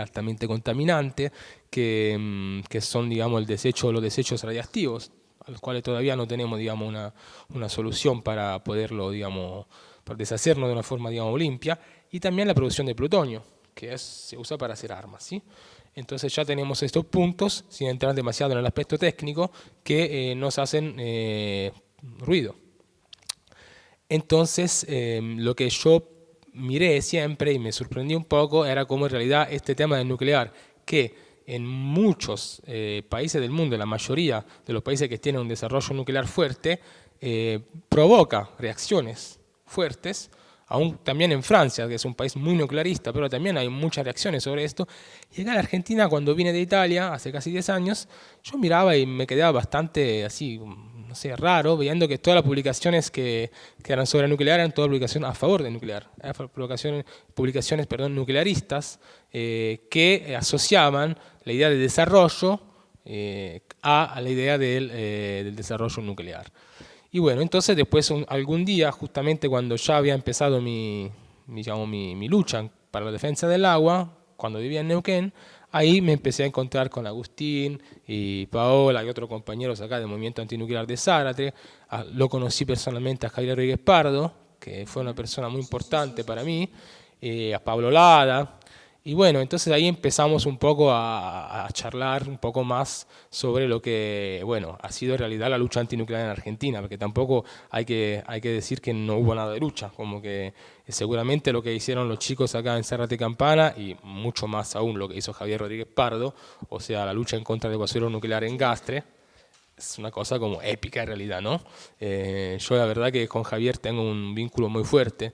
altamente contaminante, que son, digamos, los desechos radiactivos, a los cuales todavía no tenemos, digamos, una solución para poderlo, digamos, para deshacernos de una forma, digamos, limpia, y también la producción de plutonio, que se usa para hacer armas, ¿sí? Entonces ya tenemos estos puntos, sin entrar demasiado en el aspecto técnico, que nos hacen ruido. Entonces, lo que yo miré siempre y me sorprendí un poco era cómo en realidad este tema del nuclear, que en muchos países del mundo, la mayoría de los países que tienen un desarrollo nuclear fuerte, provoca reacciones fuertes, aún también en Francia, que es un país muy nuclearista, pero también hay muchas reacciones sobre esto. Y acá en la Argentina, cuando vine de Italia, hace casi 10 años, yo miraba y me quedaba bastante así, no sé, raro, viendo que todas las publicaciones que eran sobre nuclear eran todas publicaciones a favor del nuclear, publicaciones nuclearistas que asociaban la idea de desarrollo a la idea del desarrollo nuclear. Y bueno, entonces después algún día, justamente cuando ya había empezado mi lucha para la defensa del agua, cuando vivía en Neuquén, ahí me empecé a encontrar con Agustín y Paola y otros compañeros acá del Movimiento Antinuclear de Zárate. Lo conocí personalmente a Javier Rodríguez Pardo, que fue una persona muy importante para mí, a Pablo Lada. Y bueno, entonces ahí empezamos un poco a charlar un poco más sobre lo que, bueno, ha sido en realidad la lucha antinuclear en Argentina, porque tampoco hay que decir que no hubo nada de lucha, como que seguramente lo que hicieron los chicos acá en Zárate Campana, y mucho más aún lo que hizo Javier Rodríguez Pardo, o sea, la lucha en contra del basurero nuclear en Gastre, es una cosa como épica en realidad, ¿no? Yo la verdad que con Javier tengo un vínculo muy fuerte.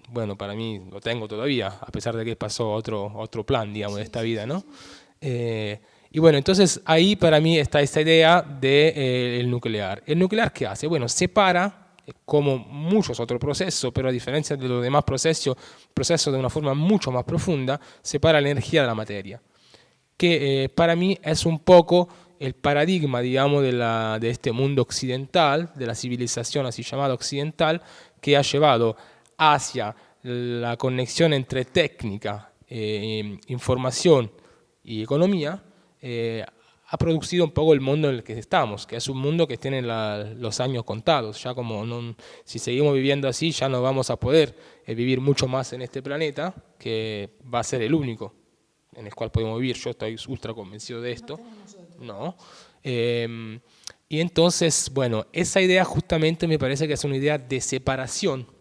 Bueno, para mí lo tengo todavía, a pesar de que pasó otro plan, digamos, de esta vida, ¿no? Y bueno, entonces ahí para mí está esta idea del nuclear. ¿El nuclear qué hace? Bueno, separa, como muchos otros procesos, pero a diferencia de los demás procesos de una forma mucho más profunda, separa la energía de la materia. Que para mí es un poco el paradigma, digamos, de este mundo occidental, de la civilización así llamada occidental, que ha llevado hacia la conexión entre técnica, información y economía, ha producido un poco el mundo en el que estamos, que es un mundo que tiene los años contados. Ya si seguimos viviendo así, ya no vamos a poder vivir mucho más en este planeta, que va a ser el único en el cual podemos vivir. Yo estoy ultra convencido de esto. No. Y entonces, bueno, esa idea justamente me parece que es una idea de separación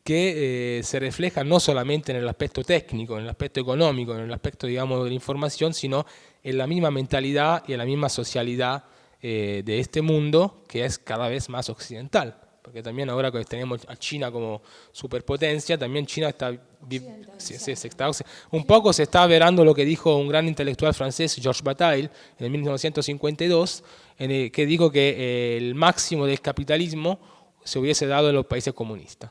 que se refleja no solamente en el aspecto técnico, en el aspecto económico, en el aspecto, digamos, de la información, sino en la misma mentalidad y en la misma socialidad de este mundo, que es cada vez más occidental. Porque también ahora que tenemos a China como superpotencia, también China está un poco se está verando lo que dijo un gran intelectual francés, Georges Bataille, en 1952, que dijo que el máximo del capitalismo se hubiese dado en los países comunistas.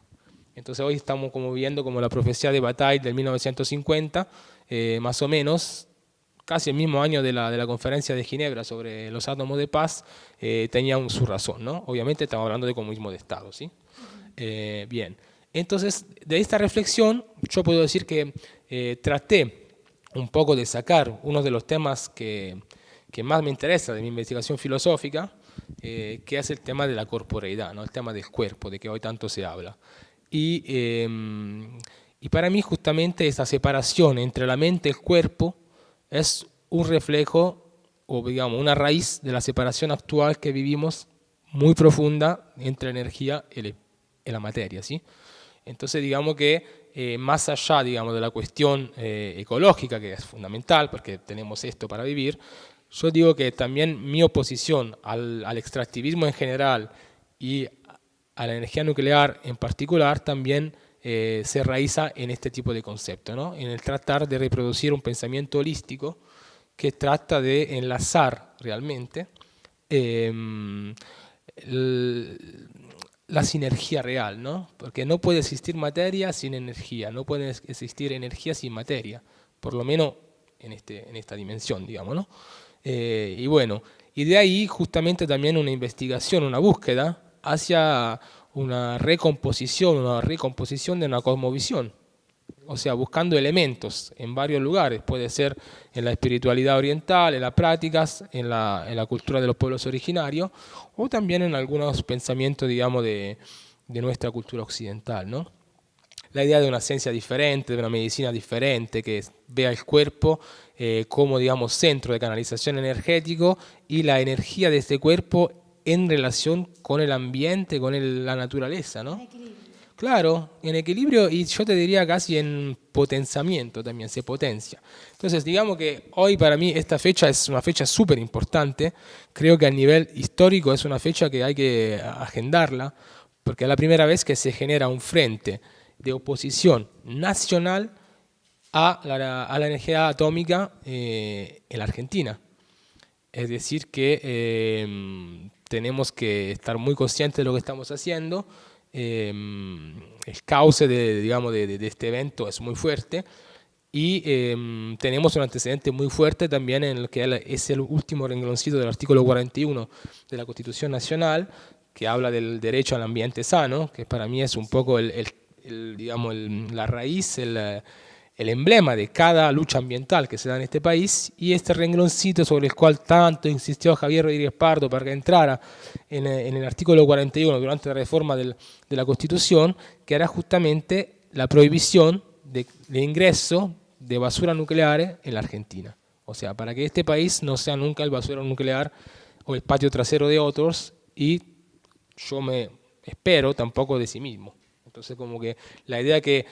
Entonces hoy estamos como viendo como la profecía de Bataille del 1950, más o menos, casi el mismo año de la conferencia de Ginebra sobre los átomos de paz, tenía su razón, ¿no? Obviamente estamos hablando de comunismo de Estado, ¿sí? Bien, entonces de esta reflexión yo puedo decir que traté un poco de sacar uno de los temas que más me interesa de mi investigación filosófica, que es el tema de la corporeidad, ¿no? El tema del cuerpo, de que hoy tanto se habla. Y para mí justamente esta separación entre la mente y el cuerpo es un reflejo o digamos una raíz de la separación actual que vivimos muy profunda entre la energía y la materia, ¿sí? Entonces digamos que más allá, digamos, de la cuestión ecológica, que es fundamental porque tenemos esto para vivir, yo digo que también mi oposición al extractivismo en general y a la energía nuclear en particular también se raiza en este tipo de concepto, ¿no? En el tratar de reproducir un pensamiento holístico que trata de enlazar realmente la sinergia real, ¿no? Porque no puede existir materia sin energía, no puede existir energía sin materia, por lo menos en esta dimensión, digamos, ¿no? Y bueno, y de ahí justamente también una investigación, una búsqueda hacia una recomposición de una cosmovisión, o sea, buscando elementos en varios lugares, puede ser en la espiritualidad oriental, en las prácticas, en la cultura de los pueblos originarios, o también en algunos pensamientos, digamos, de nuestra cultura occidental, ¿no? La idea de una ciencia diferente, de una medicina diferente, que vea el cuerpo como, digamos, centro de canalización energético y la energía de este cuerpo en relación con el ambiente, con la naturaleza, ¿no? Claro, en equilibrio y yo te diría casi en potenciamiento también, se potencia. Entonces, digamos que hoy para mí esta fecha es una fecha súper importante. Creo que a nivel histórico es una fecha que hay que agendarla, porque es la primera vez que se genera un frente de oposición nacional a la energía atómica en la Argentina. Es decir, que tenemos que estar muy conscientes de lo que estamos haciendo. El cauce de este evento es muy fuerte y tenemos un antecedente muy fuerte también en el que es el último rengloncito del artículo 41 de la Constitución Nacional, que habla del derecho al ambiente sano, que para mí es un poco la raíz, el emblema de cada lucha ambiental que se da en este país, y este rengloncito sobre el cual tanto insistió Javier Rodríguez Pardo para que entrara en el artículo 41 durante la reforma de la Constitución, que era justamente la prohibición de ingreso de basura nuclear en la Argentina. O sea, para que este país no sea nunca el basurero nuclear o el patio trasero de otros, y yo me espero tampoco de sí mismo. Entonces, como que la idea que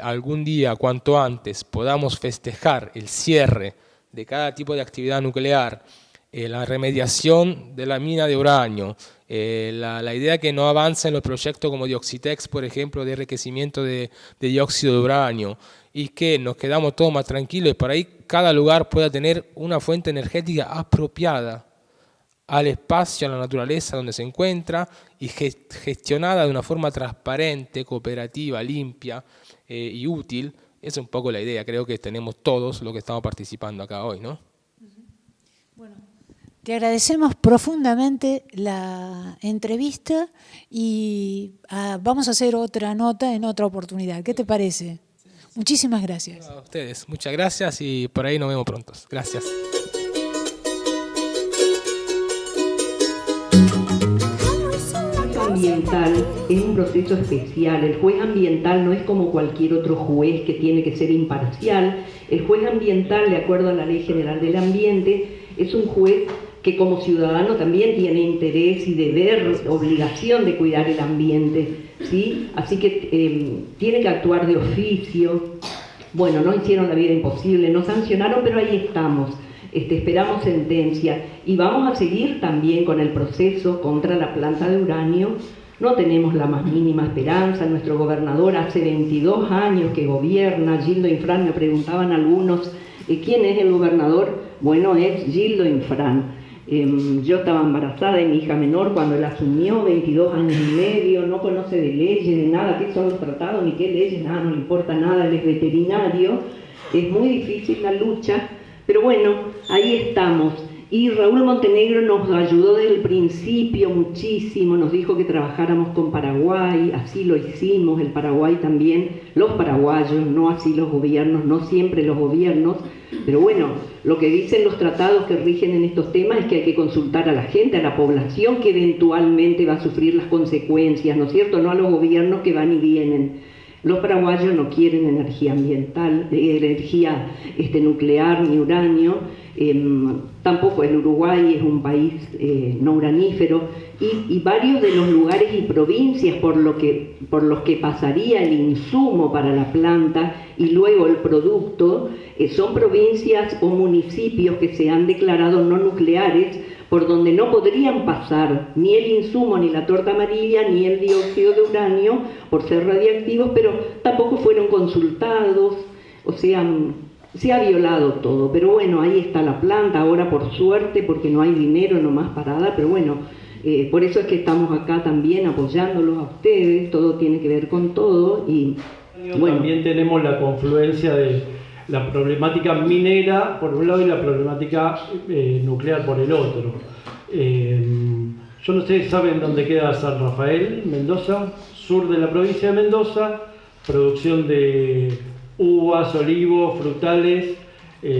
algún día, cuanto antes, podamos festejar el cierre de cada tipo de actividad nuclear, la remediación de la mina de uranio, la idea que no avanza en los proyectos como Dioxitex, por ejemplo, de enriquecimiento de dióxido de uranio, y que nos quedamos todos más tranquilos y por ahí cada lugar pueda tener una fuente energética apropiada al espacio, a la naturaleza donde se encuentra y gestionada de una forma transparente, cooperativa, limpia y útil. Esa es un poco la idea, creo que tenemos todos los que estamos participando acá hoy, ¿no? Bueno, te agradecemos profundamente la entrevista y vamos a hacer otra nota en otra oportunidad. ¿Qué te parece? Muchísimas gracias. A ustedes, muchas gracias y por ahí nos vemos pronto. Gracias. Ambiental es un proceso especial. El juez ambiental no es como cualquier otro juez que tiene que ser imparcial. El juez ambiental, de acuerdo a la Ley General del Ambiente, es un juez que como ciudadano también tiene interés y deber, obligación de cuidar el ambiente, ¿sí? Así que tiene que actuar de oficio. Bueno, no hicieron la vida imposible, no sancionaron, pero ahí estamos. Esperamos sentencia y vamos a seguir también con el proceso contra la planta de uranio. No tenemos la más mínima esperanza. Nuestro gobernador hace 22 años que gobierna, Gildo Infran. Me preguntaban algunos, ¿quién es el gobernador? Bueno, es Gildo Infran. Yo estaba embarazada de mi hija menor cuando él asumió, 22 años y medio, no conoce de leyes, de nada, qué son los tratados, ni qué leyes, nada, no le importa nada, él es veterinario. Es muy difícil la lucha. Pero bueno, ahí estamos. Y Raúl Montenegro nos ayudó desde el principio muchísimo, nos dijo que trabajáramos con Paraguay, así lo hicimos, el Paraguay también, los paraguayos, no así los gobiernos, no siempre los gobiernos, pero bueno, lo que dicen los tratados que rigen en estos temas es que hay que consultar a la gente, a la población que eventualmente va a sufrir las consecuencias, ¿no es cierto? No a los gobiernos que van y vienen. Los paraguayos no quieren energía ambiental, energía nuclear ni uranio, tampoco el Uruguay es un país no uranífero, y varios de los lugares y provincias por los que pasaría el insumo para la planta y luego el producto, son provincias o municipios que se han declarado no nucleares por donde no podrían pasar ni el insumo, ni la torta amarilla, ni el dióxido de uranio, por ser radiactivos, pero tampoco fueron consultados, o sea, se ha violado todo. Pero bueno, ahí está la planta, ahora por suerte, porque no hay dinero nomás parada, pero bueno, por eso es que estamos acá también apoyándolos a ustedes, todo tiene que ver con todo. Y bueno, también tenemos la confluencia de la problemática minera por un lado y la problemática nuclear por el otro. Yo no sé, ¿saben dónde queda San Rafael, Mendoza? Sur de la provincia de Mendoza, producción de uvas, olivos, frutales,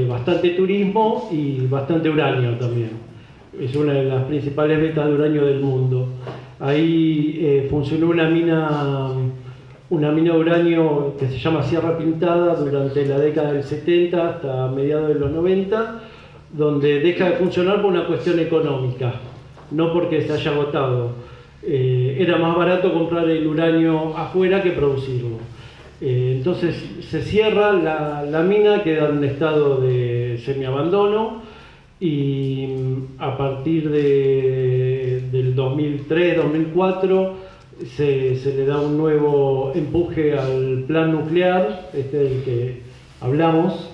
bastante turismo y bastante uranio también. Es una de las principales vetas de uranio del mundo. Ahí funcionó una mina de uranio que se llama Sierra Pintada durante la década del 70 hasta mediados de los 90, donde deja de funcionar por una cuestión económica, no porque se haya agotado. Era más barato comprar el uranio afuera que producirlo. Entonces se cierra la mina, queda en estado de semiabandono, y a partir del 2003-2004 se le da un nuevo empuje al plan nuclear, del que hablamos,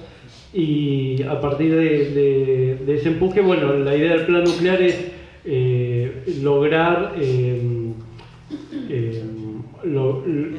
y a partir de ese empuje, bueno, la idea del plan nuclear es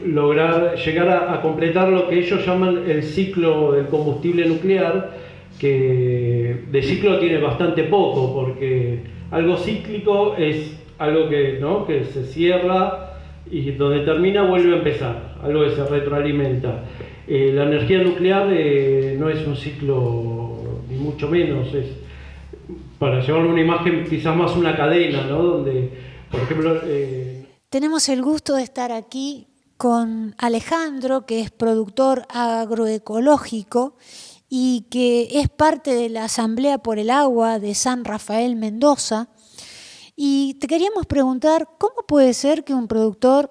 lograr llegar a completar lo que ellos llaman el ciclo del combustible nuclear, que de ciclo tiene bastante poco, porque algo cíclico es algo que, ¿no?, que se cierra y donde termina vuelve a empezar, algo que se retroalimenta. La energía nuclear no es un ciclo, ni mucho menos, es, para llevarle una imagen, quizás más una cadena, ¿no?, donde, por ejemplo... Tenemos el gusto de estar aquí con Alejandro, que es productor agroecológico y que es parte de la Asamblea por el Agua de San Rafael, Mendoza. Y te queríamos preguntar, ¿cómo puede ser que un productor,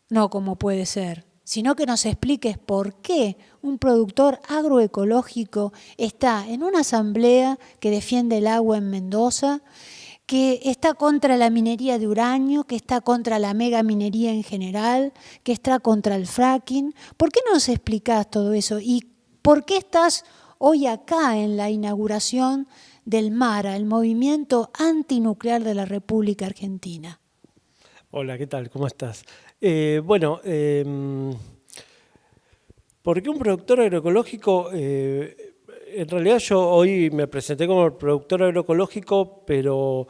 no cómo puede ser, sino que nos expliques por qué un productor agroecológico está en una asamblea que defiende el agua en Mendoza, que está contra la minería de uranio, que está contra la megaminería en general, que está contra el fracking? ¿Por qué no nos explicás todo eso? ¿Y por qué estás hoy acá en la inauguración del MARA, el Movimiento Antinuclear de la República Argentina? Hola, ¿qué tal? ¿Cómo estás? ¿Por qué un productor agroecológico? En realidad yo hoy me presenté como productor agroecológico, pero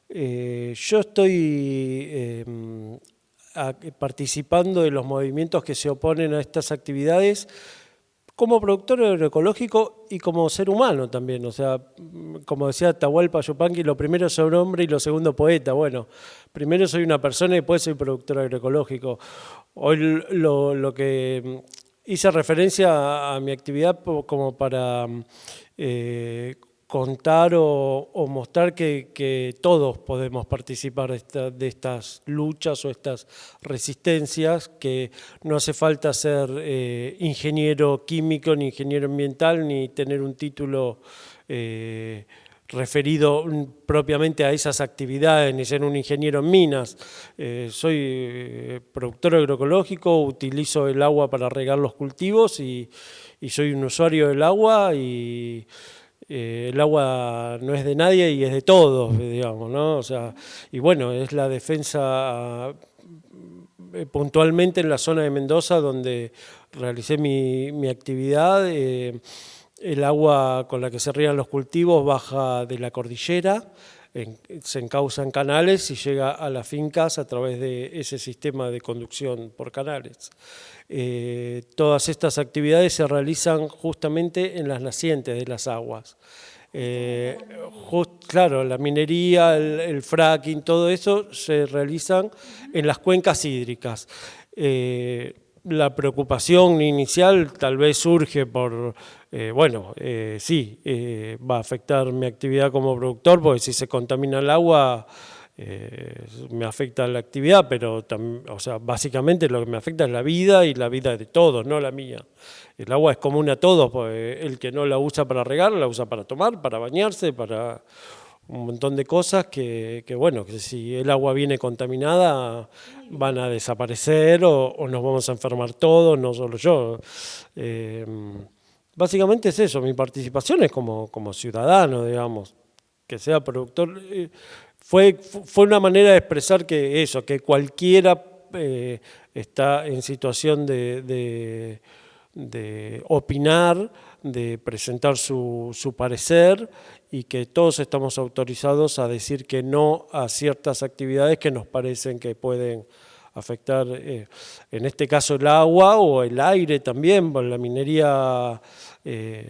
yo estoy participando de los movimientos que se oponen a estas actividades como productor agroecológico y como ser humano también. O sea, como decía Atahualpa Yupanqui, lo primero soy hombre y lo segundo poeta. Bueno, primero soy una persona y después soy productor agroecológico. Hoy lo que hice referencia a mi actividad como para contar o mostrar que todos podemos participar de estas luchas o estas resistencias, que no hace falta ser ingeniero químico, ni ingeniero ambiental, ni tener un título referido propiamente a esas actividades, ni ser un ingeniero en minas. Soy productor agroecológico, utilizo el agua para regar los cultivos y soy un usuario del agua, y el agua no es de nadie y es de todos, digamos, ¿no? O sea, y bueno, es la defensa puntualmente en la zona de Mendoza donde realicé mi actividad. El agua con la que se riegan los cultivos baja de la cordillera, se encauza en canales y llega a las fincas a través de ese sistema de conducción por canales. Todas estas actividades se realizan justamente en las nacientes de las aguas. Claro, la minería, el fracking, todo eso se realizan en las cuencas hídricas. La preocupación inicial tal vez surge por, sí, va a afectar mi actividad como productor, porque si se contamina el agua me afecta la actividad, pero o sea, básicamente lo que me afecta es la vida y la vida de todos, no la mía. El agua es común a todos, pues el que no la usa para regar, la usa para tomar, para bañarse, para un montón de cosas que bueno, que si el agua viene contaminada van a desaparecer o nos vamos a enfermar todos, no solo yo. Básicamente es eso, mi participación es como ciudadano, digamos, que sea productor. Fue una manera de expresar que cualquiera está en situación de opinar, de presentar su parecer y que todos estamos autorizados a decir que no a ciertas actividades que nos parecen que pueden afectar, en este caso el agua o el aire también, por la minería,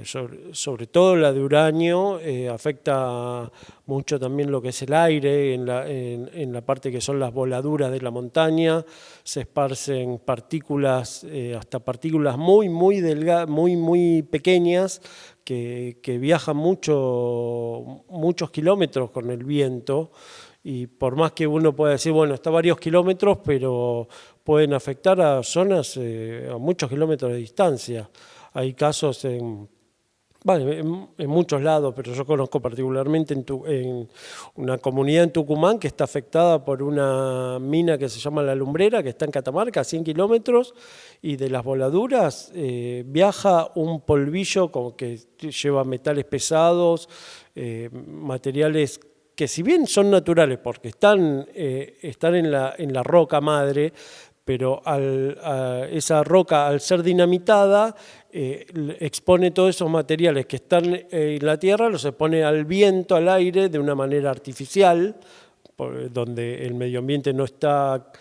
sobre todo la de uranio, afecta mucho también lo que es el aire, en la parte que son las voladuras de la montaña, se esparcen partículas, hasta partículas muy delgadas, muy pequeñas, que viajan muchos kilómetros con el viento, y por más que uno pueda decir, bueno, está a varios kilómetros, pero pueden afectar a zonas a muchos kilómetros de distancia. Hay casos en muchos lados, pero yo conozco particularmente en una comunidad en Tucumán que está afectada por una mina que se llama La Lumbrera, que está en Catamarca, a 100 kilómetros, y de las voladuras viaja un polvillo como que lleva metales pesados, materiales que si bien son naturales porque están en la roca madre, pero esa roca al ser dinamitada expone todos esos materiales que están en la tierra, los expone al viento, al aire, de una manera artificial, donde el medio ambiente no está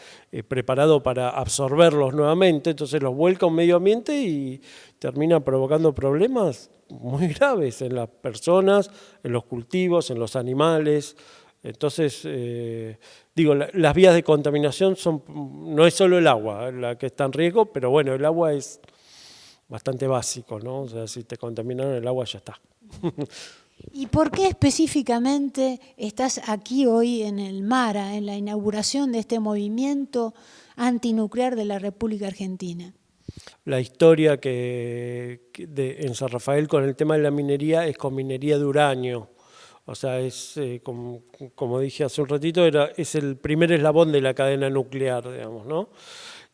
preparado para absorberlos nuevamente, entonces los vuelca a un medio ambiente y termina provocando problemas muy graves en las personas, en los cultivos, en los animales. Entonces, las vías de contaminación no es solo el agua la que está en riesgo, pero bueno, el agua es bastante básico, ¿no? O sea, si te contaminaron el agua ya está. ¿Y por qué específicamente estás aquí hoy en el MARA, en la inauguración de este movimiento antinuclear de la República Argentina? La historia en San Rafael con el tema de la minería es con minería de uranio. O sea, es como dije hace un ratito, es el primer eslabón de la cadena nuclear, digamos, ¿no?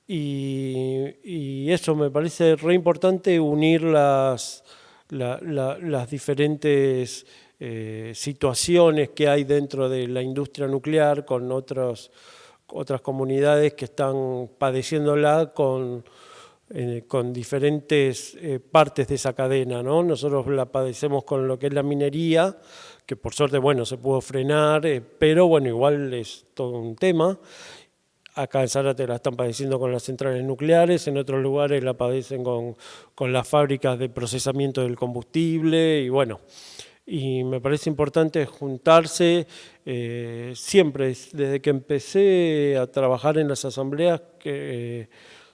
Y eso me parece re importante, unir las diferentes situaciones que hay dentro de la industria nuclear con otras comunidades que están padeciéndola con diferentes partes de esa cadena, ¿no? Nosotros la padecemos con lo que es la minería, que por suerte, bueno, se pudo frenar, pero bueno, igual es todo un tema. Acá en Zárate la están padeciendo con las centrales nucleares, en otros lugares la padecen con las fábricas de procesamiento del combustible, y bueno, y me parece importante juntarse, siempre, desde que empecé a trabajar en las asambleas,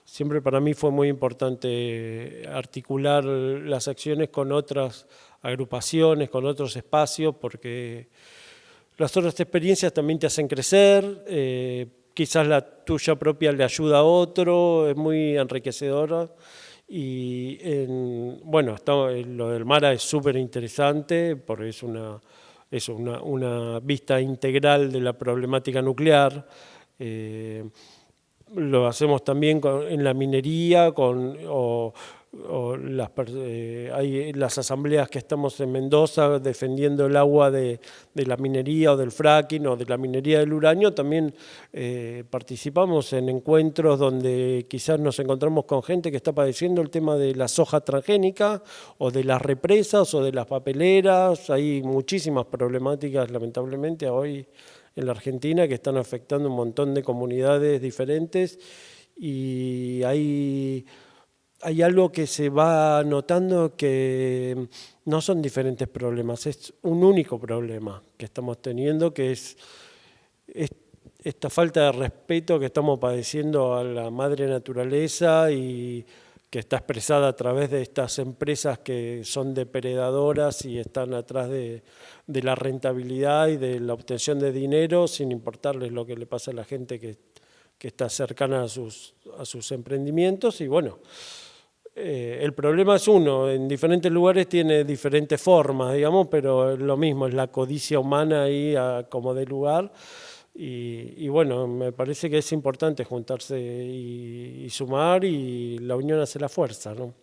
siempre para mí fue muy importante articular las acciones con otras agrupaciones, con otros espacios, porque las otras experiencias también te hacen crecer, quizás la tuya propia le ayuda a otro, es muy enriquecedora. Y bueno, lo del MARA es súper interesante porque es una vista integral de la problemática nuclear. Lo hacemos también en la minería, hay las asambleas que estamos en Mendoza defendiendo el agua de la minería o del fracking o de la minería del uranio. También participamos en encuentros donde quizás nos encontramos con gente que está padeciendo el tema de la soja transgénica o de las represas o de las papeleras. Hay muchísimas problemáticas, lamentablemente, hoy en la Argentina que están afectando un montón de comunidades diferentes, y hay algo que se va notando, que no son diferentes problemas, es un único problema que estamos teniendo, que es esta falta de respeto que estamos padeciendo a la madre naturaleza y que está expresada a través de estas empresas que son depredadoras y están atrás de la rentabilidad y de la obtención de dinero, sin importarles lo que le pasa a la gente que está cercana a sus emprendimientos. Y bueno, el problema es uno, en diferentes lugares tiene diferentes formas, digamos, pero es lo mismo, es la codicia humana ahí como de lugar. Y bueno, me parece que es importante juntarse y sumar, y la unión hace la fuerza, ¿no?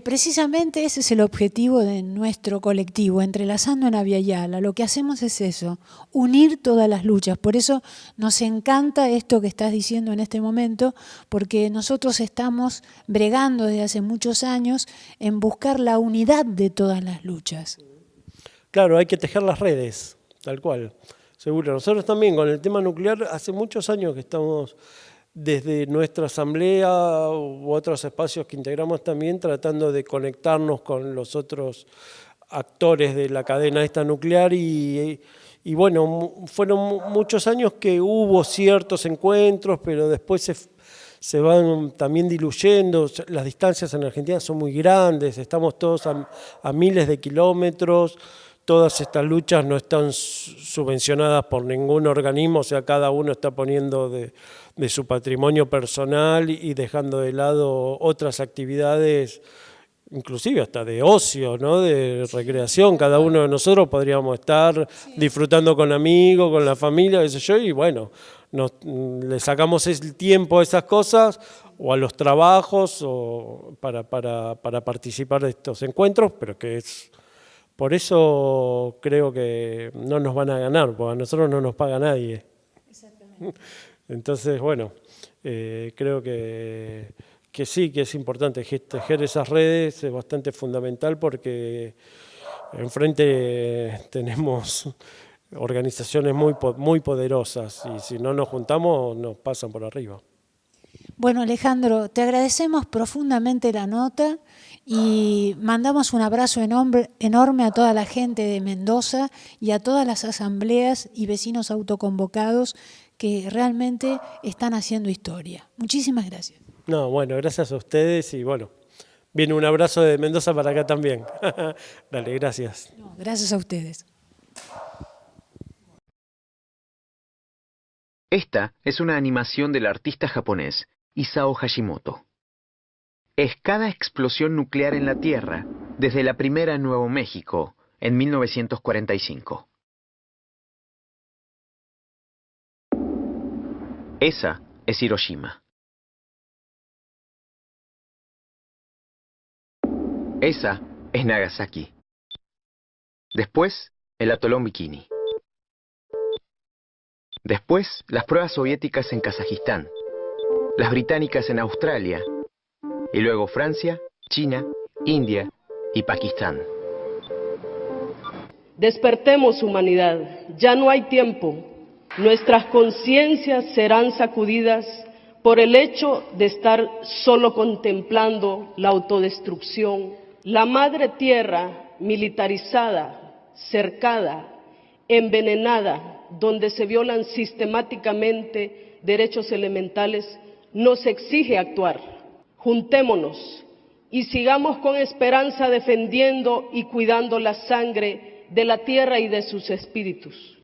Precisamente ese es el objetivo de nuestro colectivo, Entrelazando en Avia Yala. Lo que hacemos es eso, unir todas las luchas. Por eso nos encanta esto que estás diciendo en este momento, porque nosotros estamos bregando desde hace muchos años en buscar la unidad de todas las luchas. Claro, hay que tejer las redes, tal cual, seguro. Nosotros también con el tema nuclear hace muchos años que estamos desde nuestra asamblea u otros espacios que integramos también tratando de conectarnos con los otros actores de la cadena esta nuclear y bueno, fueron muchos años que hubo ciertos encuentros, pero después se van también diluyendo, las distancias en Argentina son muy grandes, estamos todos a miles de kilómetros. Todas estas luchas no están subvencionadas por ningún organismo, o sea, cada uno está poniendo de su patrimonio personal y dejando de lado otras actividades, inclusive hasta de ocio, ¿no? De recreación. Cada uno de nosotros podríamos estar disfrutando con amigos, con la familia, qué sé yo, y bueno, le sacamos el tiempo a esas cosas o a los trabajos o para participar de estos encuentros, pero que es... Por eso creo que no nos van a ganar, porque a nosotros no nos paga nadie. Exactamente. Entonces, bueno, creo que sí, que es importante tejer esas redes, es bastante fundamental porque enfrente tenemos organizaciones muy poderosas y si no nos juntamos nos pasan por arriba. Bueno, Alejandro, te agradecemos profundamente la nota y mandamos un abrazo enorme a toda la gente de Mendoza y a todas las asambleas y vecinos autoconvocados que realmente están haciendo historia. Muchísimas gracias. No, bueno, gracias a ustedes y bueno, viene un abrazo de Mendoza para acá también. Dale, gracias. No, gracias a ustedes. Esta es una animación del artista japonés Isao Hashimoto. Es cada explosión nuclear en la Tierra desde la primera en Nuevo México en 1945. Esa es Hiroshima. Esa es Nagasaki. Después, el atolón Bikini. Después, las pruebas soviéticas en Kazajistán, las británicas en Australia, y luego Francia, China, India y Pakistán. Despertemos, humanidad, ya no hay tiempo. Nuestras conciencias serán sacudidas por el hecho de estar solo contemplando la autodestrucción. La madre tierra militarizada, cercada, envenenada, donde se violan sistemáticamente derechos elementales, nos exige actuar. Juntémonos y sigamos con esperanza defendiendo y cuidando la sangre de la tierra y de sus espíritus.